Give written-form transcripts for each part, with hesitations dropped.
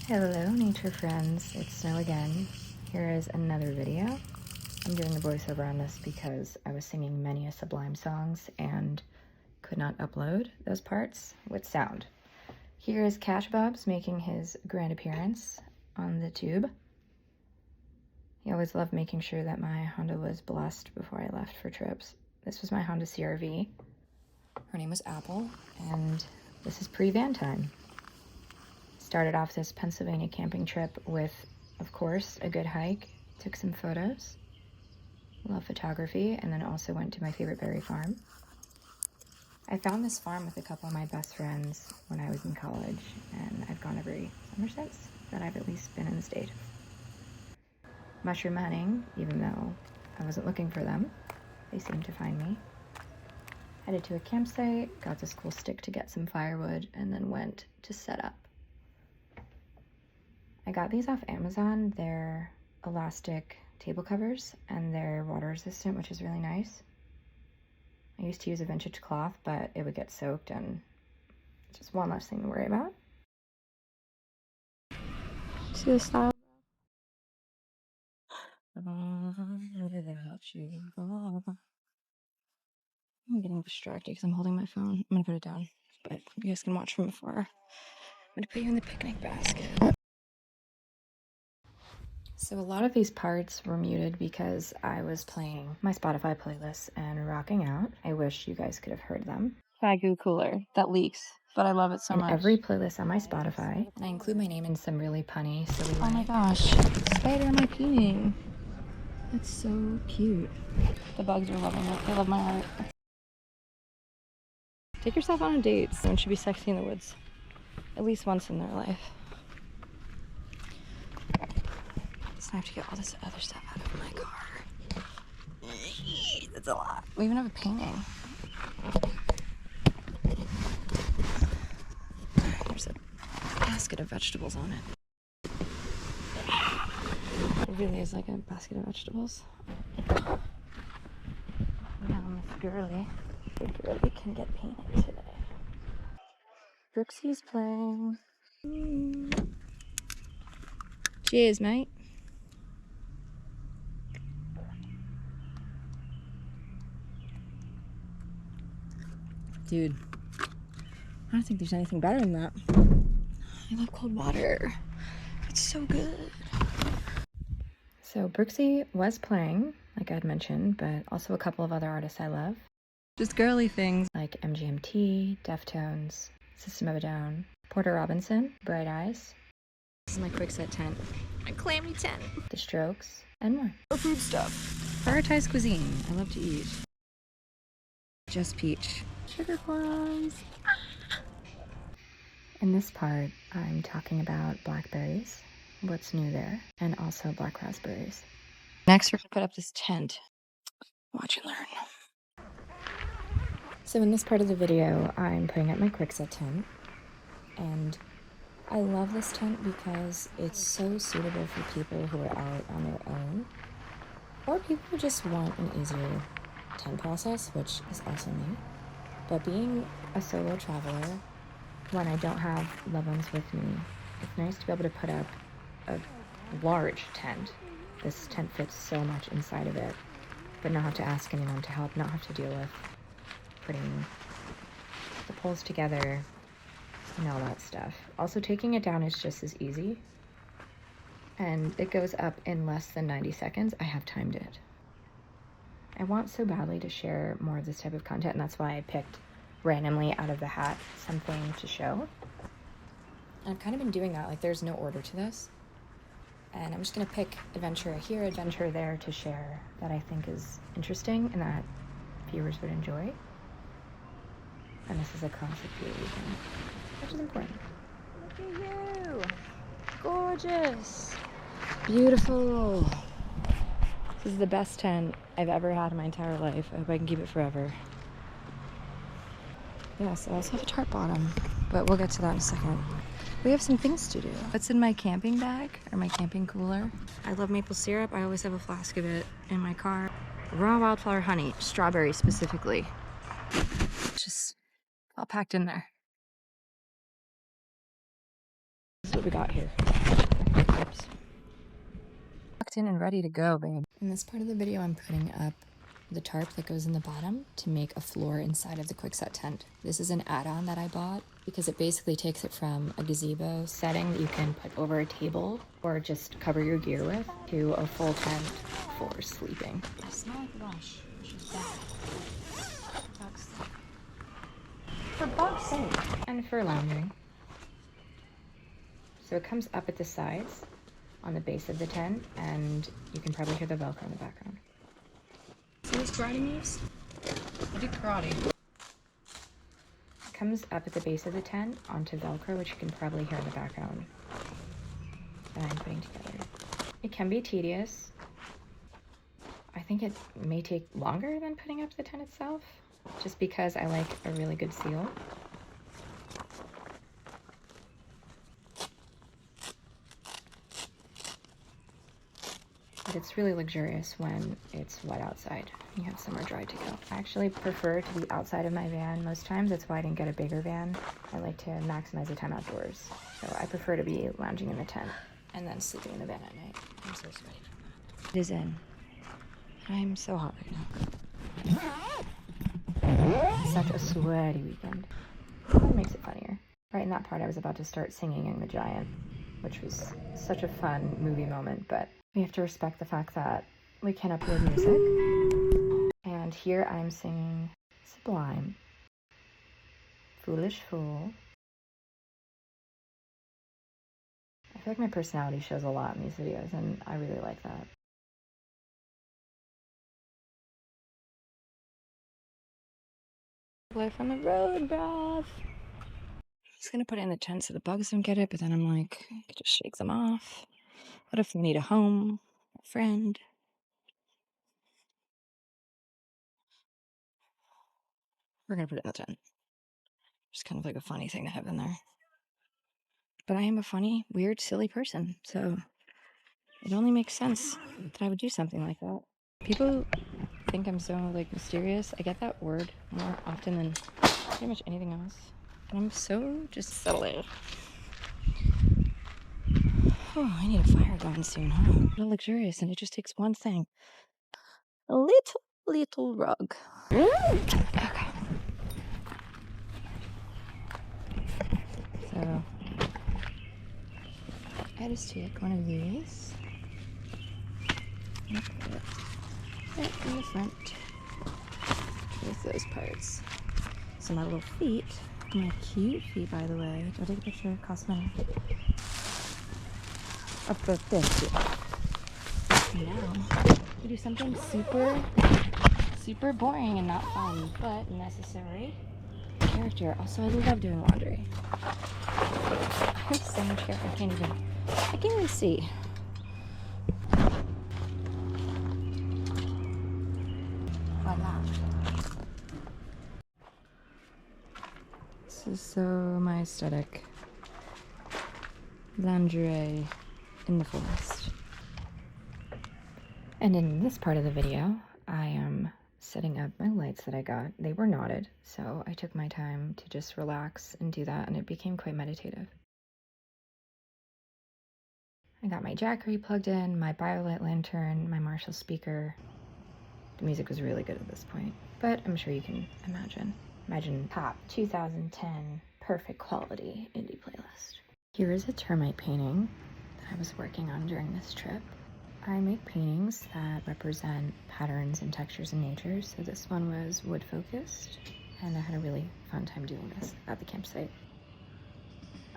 Hello nature friends, it's Snow again. Here is another video. I'm doing a voiceover on this because I was singing many a Sublime songs and could not upload those parts with sound. Here is Cash Bobs making his grand appearance on the tube. He always loved making sure that my Honda was blessed before I left for trips. This was my Honda CR-V. Her name was Apple, and this is pre-van time. Started off this Pennsylvania camping trip with, of course, a good hike. Took some photos. Love photography, and then also went to my favorite berry farm. I found this farm with a couple of my best friends when I was in college, and I've gone every summer since that I've at least been in the state. Mushroom hunting, even though I wasn't looking for them, they seemed to find me. Headed to a campsite, got this cool stick to get some firewood, and then went to set up. I got these off Amazon. They're elastic table covers and they're water resistant, which is really nice. I used to use a vintage cloth, but it would get soaked and just one less thing to worry about. See the style? I'm getting distracted because I'm holding my phone. I'm gonna put it down, but you guys can watch from afar. I'm gonna put you in the picnic basket. So a lot of these parts were muted because I was playing my Spotify playlists and rocking out. I wish you guys could have heard them. Fagu cooler that leaks, but I love it so much. In every playlist on my Spotify, and I include my name in some really punny, silly way. Oh my gosh, spider am I peeing? That's so cute. The bugs are loving it. They love my art. Take yourself on a date. Someone should be sexy in the woods. At least once in their life. I have to get all this other stuff out of my car. That's a lot. We even have a painting. There's a basket of vegetables on it. It really is like a basket of vegetables. Now Miss Girly. Big Girly can get painted today. Brooksy's playing. Cheers, mate. Dude, I don't think there's anything better than that. I love cold water. It's so good. So Brooksy was playing, like I'd mentioned, but also a couple of other artists I love. Just girly things like MGMT, Deftones, System of a Down, Porter Robinson, Bright Eyes. This is my quick set tent. My clammy tent. The Strokes, and more. Or food stuff. Prioritized cuisine. I love to eat. Just peach. Sugar plums. In this part, I'm talking about blackberries, what's new there, and also black raspberries. Next, we're gonna put up this tent. Watch and learn. So in this part of the video, I'm putting up my quickset tent, and I love this tent because it's so suitable for people who are out on their own, or people who just want an easier tent process, which is also me. But being a solo traveler, when I don't have loved ones with me, it's nice to be able to put up a large tent. This tent fits so much inside of it, but not have to ask anyone to help, not have to deal with putting the poles together and all that stuff. Also, taking it down is just as easy, and it goes up in less than 90 seconds. I have timed it. I want so badly to share more of this type of content, and that's why I picked randomly out of the hat something to show. And I've kind of been doing that, like there's no order to this. And I'm just gonna pick adventure here, adventure there to share that I think is interesting and that viewers would enjoy. And this is a classic beer weekend, which is important. Look at you! Gorgeous! Beautiful! This is the best tent I've ever had in my entire life. I hope I can keep it forever. Yes, I also have a tarp bottom, but we'll get to that in a second. We have some things to do. What's in my camping bag, or my camping cooler? I love maple syrup. I always have a flask of it in my car. Raw wildflower honey, strawberry specifically. Just all packed in there. This is what we got here. Oops. Tucked in and ready to go, babe. In this part of the video, I'm putting up the tarp that goes in the bottom to make a floor inside of the quickset tent. This is an add-on that I bought because it basically takes it from a gazebo setting that you can put over a table or just cover your gear with to a full tent for sleeping. I smell like lush, which is bad. For bug's sake. And for lounging. So it comes up at the sides on the base of the tent, and you can probably hear the Velcro in the background. See these karate moves? I do karate. It comes up at the base of the tent onto Velcro, which you can probably hear in the background that I'm putting together. It can be tedious. I think it may take longer than putting up the tent itself, just because I like a really good seal. But it's really luxurious when it's wet outside. You have somewhere dry to go. I actually prefer to be outside of my van most times. That's why I didn't get a bigger van. I like to maximize the time outdoors. So I prefer to be lounging in the tent and then sleeping in the van at night. I'm so sweaty from that. It is in. I'm so hot right now. Such a sweaty weekend. That makes it funnier. Right in that part, I was about to start singing in the Giant, which was such a fun movie moment, but we have to respect the fact that we can upload music. And here I'm singing Sublime. Foolish Fool. I feel like my personality shows a lot in these videos, and I really like that. Away from the road, bruv. I was gonna put it in the tent so the bugs don't get it, but then I'm like, I could just shake them off. What if we need a home, a friend? We're gonna put it in the tent. Just kind of like a funny thing to have in there. But I am a funny, weird, silly person, so it only makes sense that I would do something like that. People think I'm so like mysterious. I get that word more often than pretty much anything else. And I'm so just silly. Oh, I need a fire going soon, huh? So luxurious, and it just takes one thing. A little rug. Okay. So I just take one of these and put it in the front with those parts. So my little feet, my cute feet, by the way. Don't take a picture, it costs money. Up both this. Now we do something super boring and not fun, but necessary. Character. Also, I love doing laundry. I have so much hair. I can't even see. Voila. This is so my aesthetic. Lingerie in the forest. And in this part of the video, I am setting up my lights that I got. They were knotted, so I took my time to just relax and do that, and it became quite meditative. I got my Jackery plugged in, my BioLight lantern, my Marshall speaker. The music was really good at this point, but I'm sure you can imagine. Imagine top 2010 perfect quality indie playlist. Here is a termite painting that I was working on during this trip. I make paintings that represent patterns and textures in nature, so this one was wood focused, and I had a really fun time doing this at the campsite.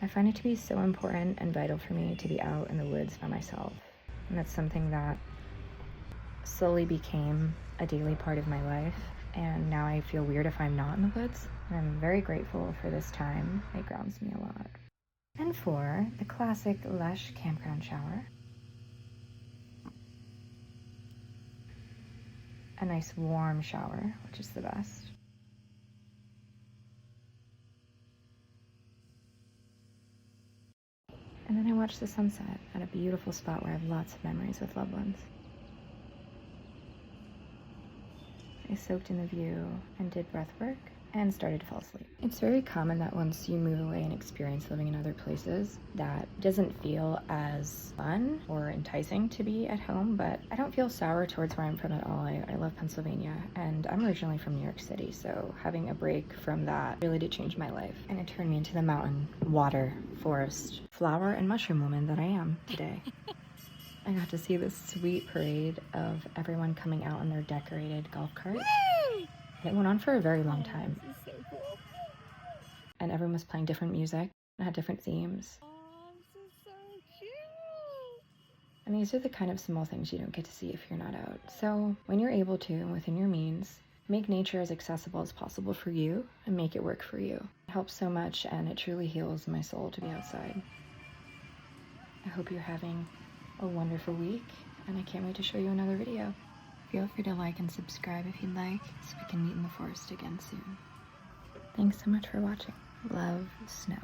I find it to be so important and vital for me to be out in the woods by myself, and that's something that slowly became a daily part of my life, and now I feel weird if I'm not in the woods, and I'm very grateful for this time. It grounds me a lot. And for the classic Lush campground shower. A nice warm shower, which is the best. And then I watched the sunset at a beautiful spot where I have lots of memories with loved ones. I soaked in the view and did breath work and started to fall asleep. It's very common that once you move away and experience living in other places, that doesn't feel as fun or enticing to be at home, but I don't feel sour towards where I'm from at all. I love Pennsylvania, and I'm originally from New York City, so having a break from that really did change my life, and it turned me into the mountain, water, forest, flower, and mushroom woman that I am today. I got to see this sweet parade of everyone coming out in their decorated golf carts. Woo! It went on for a very long time. This is so cool. And everyone was playing different music and had different themes. Oh, this is so cute. And these are the kind of small things you don't get to see if you're not out. So when you're able to, and within your means, make nature as accessible as possible for you and make it work for you. It helps so much, and it truly heals my soul to be outside. I hope you're having a wonderful week, and I can't wait to show you another video. Feel free to like and subscribe if you'd like, so we can meet in the forest again soon. Thanks so much for watching. Love, Snow.